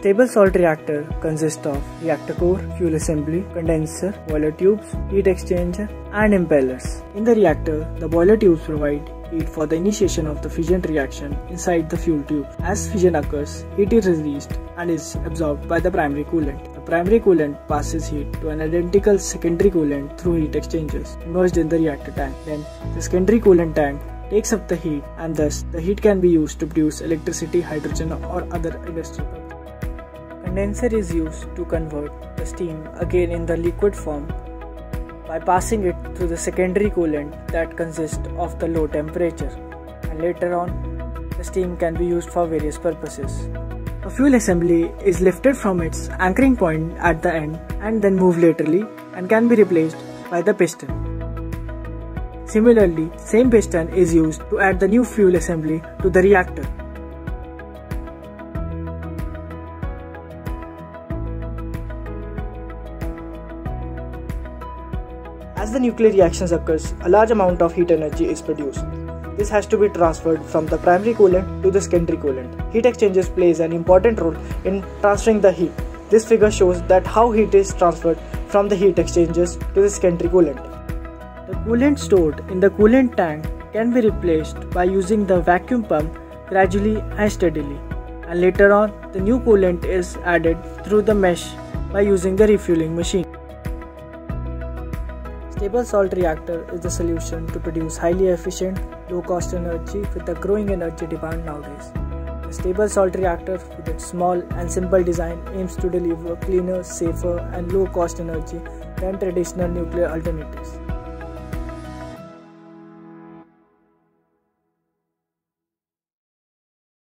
Stable salt reactor consists of reactor core, fuel assembly, condenser, boiler tubes, heat exchanger, and impellers. In the reactor, the boiler tubes provide heat for the initiation of the fission reaction inside the fuel tube. As fission occurs, heat is released and is absorbed by the primary coolant. The primary coolant passes heat to an identical secondary coolant through heat exchangers immersed in the reactor tank. Then, the secondary coolant tank takes up the heat, and thus the heat can be used to produce electricity, hydrogen, or other industrial purposes. Condenser is used to convert the steam again in the liquid form by passing it through the secondary coolant that consists of the low temperature, and later on the steam can be used for various purposes. A fuel assembly is lifted from its anchoring point at the end and then moved laterally and can be replaced by the piston. Similarly, same piston is used to add the new fuel assembly to the reactor. As the nuclear reactions occurs, a large amount of heat energy is produced. This has to be transferred from the primary coolant to the secondary coolant. Heat exchangers plays an important role in transferring the heat. This figure shows that how heat is transferred from the heat exchangers to the secondary coolant. The coolant stored in the coolant tank can be replaced by using the vacuum pump gradually and steadily, and later on the new coolant is added through the mesh by using the refueling machine. Stable salt reactor is the solution to produce highly efficient, low-cost energy with a growing energy demand nowadays. The stable salt reactor, with its small and simple design, aims to deliver cleaner, safer, and low-cost energy than traditional nuclear alternatives.